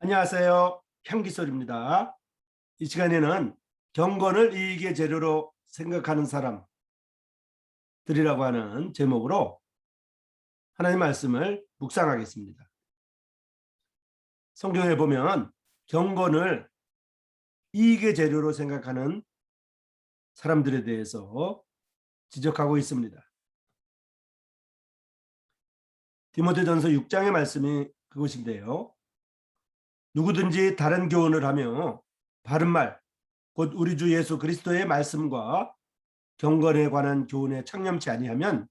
안녕하세요. 향기솔입니다. 이 시간에는 경건을 이익의 재료로 생각하는 사람들이라고 하는 제목으로 하나님의 말씀을 묵상하겠습니다. 성경에 보면 경건을 이익의 재료로 생각하는 사람들에 대해서 지적하고 있습니다. 디모데전서 6장의 말씀이 그것인데요. 누구든지 다른 교훈을 하며 바른 말, 곧 우리 주 예수 그리스도의 말씀과 경건에 관한 교훈에 창념치 아니하면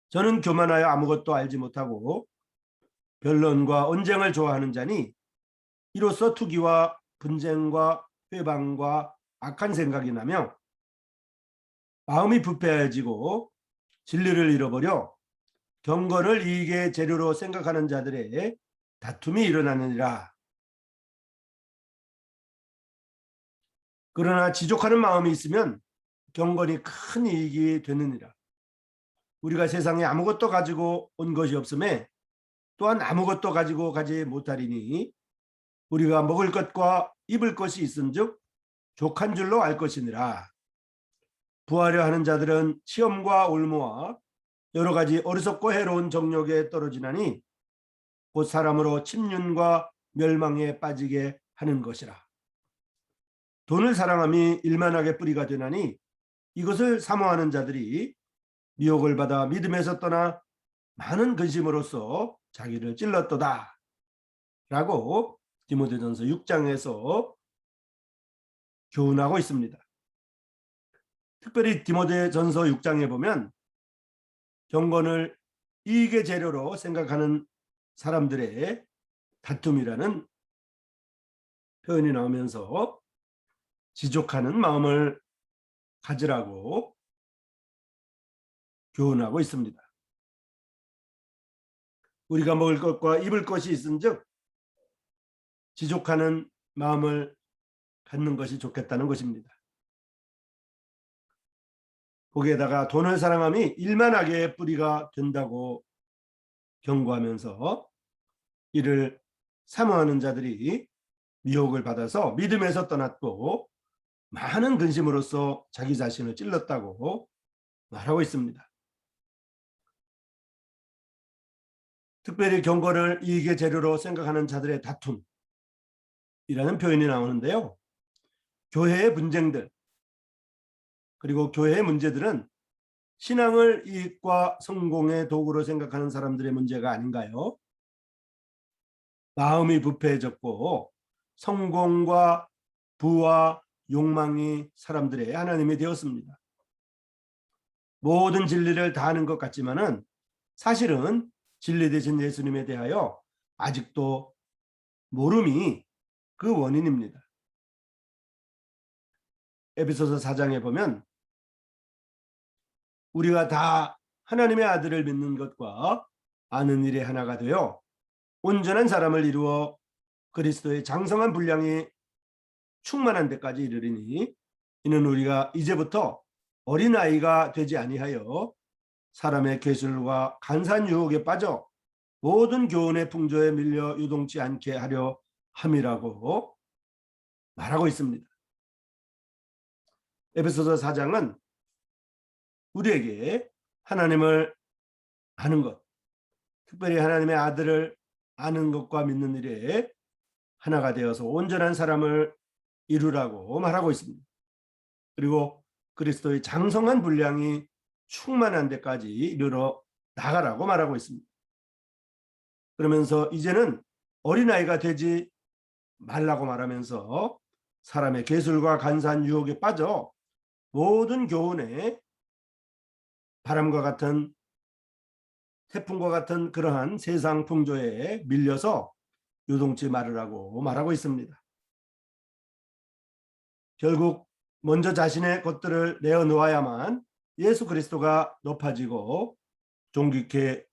저는 교만하여 아무것도 알지 못하고 변론과 언쟁을 좋아하는 자니 이로써 투기와 분쟁과 회방과 악한 생각이 나며 마음이 부패해지고 진리를 잃어버려 경건을 이익의 재료로 생각하는 자들의 다툼이 일어나느니라. 그러나 지족하는 마음이 있으면 경건이 큰 이익이 되느니라. 우리가 세상에 아무것도 가지고 온 것이 없음에 또한 아무것도 가지고 가지 못하리니 우리가 먹을 것과 입을 것이 있은즉 족한 줄로 알 것이니라. 부하려 하는 자들은 시험과 올무와 여러 가지 어리석고 해로운 정욕에 떨어지나니 곧 사람으로 침륜과 멸망에 빠지게 하는 것이라. 돈을 사랑함이 일만하게 뿌리가 되나니 이것을 사모하는 자들이 미혹을 받아 믿음에서 떠나 많은 근심으로써 자기를 찔렀도다. 라고 디모데전서 6장에서 교훈하고 있습니다. 특별히 디모데전서 6장에 보면 경건을 이익의 재료로 생각하는 사람들의 다툼이라는 표현이 나오면서 지족하는 마음을 가지라고 교훈하고 있습니다. 우리가 먹을 것과 입을 것이 있은즉 지족하는 마음을 갖는 것이 좋겠다는 것입니다. 거기에다가 돈을 사랑함이 일만하게 뿌리가 된다고 경고하면서 이를 사모하는 자들이 미혹을 받아서 믿음에서 떠났고 많은 근심으로써 자기 자신을 찔렀다고 말하고 있습니다. 특별히 경건을 이익의 재료로 생각하는 자들의 다툼이라는 표현이 나오는데요. 교회의 분쟁들 그리고 교회의 문제들은 신앙을 이익과 성공의 도구로 생각하는 사람들의 문제가 아닌가요? 마음이 부패해졌고 성공과 부와 욕망이 사람들의 하나님이 되었습니다. 모든 진리를 다 아는 것 같지만은 사실은 진리 되신 예수님에 대하여 아직도 모름이 그 원인입니다. 에베소서 4장에 보면 우리가 다 하나님의 아들을 믿는 것과 아는 일에 하나가 되어 온전한 사람을 이루어 그리스도의 장성한 분량이 충만한 데까지 이르리니 이는 우리가 이제부터 어린아이가 되지 아니하여 사람의 괴술과 간사한 유혹에 빠져 모든 교훈의 풍조에 밀려 유동치 않게 하려 함이라고 말하고 있습니다. 에베소서 4장은 우리에게 하나님을 아는 것, 특별히 하나님의 아들을 아는 것과 믿는 일에 하나가 되어서 온전한 사람을 이루라고 말하고 있습니다. 그리고 그리스도의 장성한 분량이 충만한 데까지 이르러 나가라고 말하고 있습니다. 그러면서 이제는 어린아이가 되지 말라고 말하면서 사람의 괴술과 간사한 유혹에 빠져 모든 교훈에 바람과 같은 태풍과 같은 그러한 세상 풍조에 밀려서 요동치 말으라고 말하고 있습니다. 결국 먼저 자신의 것들을 내어놓아야만 예수 그리스도가 높아지고 존귀케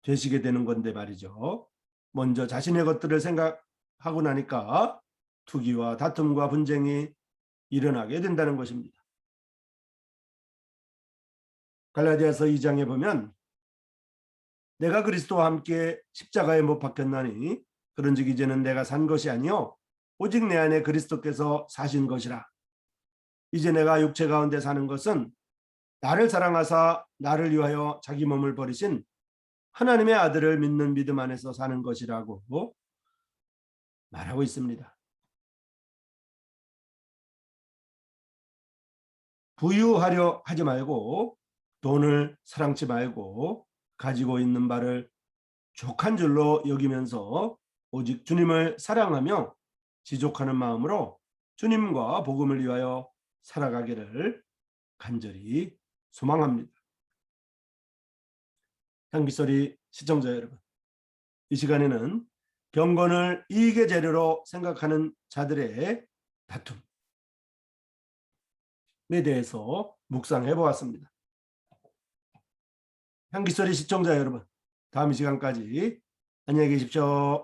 되시게 되는 건데 말이죠. 먼저 자신의 것들을 생각하고 나니까 투기와 다툼과 분쟁이 일어나게 된다는 것입니다. 갈라디아서 2장에 보면 내가 그리스도와 함께 십자가에 못 박혔나니 그런즉 이제는 내가 산 것이 아니요 오직 내 안에 그리스도께서 사신 것이라. 이제 내가 육체 가운데 사는 것은 나를 사랑하사 나를 위하여 자기 몸을 버리신 하나님의 아들을 믿는 믿음 안에서 사는 것이라고 말하고 있습니다. 부유하려 하지 말고 돈을 사랑치 말고 가지고 있는 바를 족한 줄로 여기면서 오직 주님을 사랑하며 지족하는 마음으로 주님과 복음을 위하여 살아가기를 간절히 소망합니다. 향기소리 시청자 여러분, 이 시간에는 경건을 이익의 재료로 생각하는 자들의 다툼에 대해서 묵상해 보았습니다. 향기소리 시청자 여러분, 다음 시간까지 안녕히 계십시오.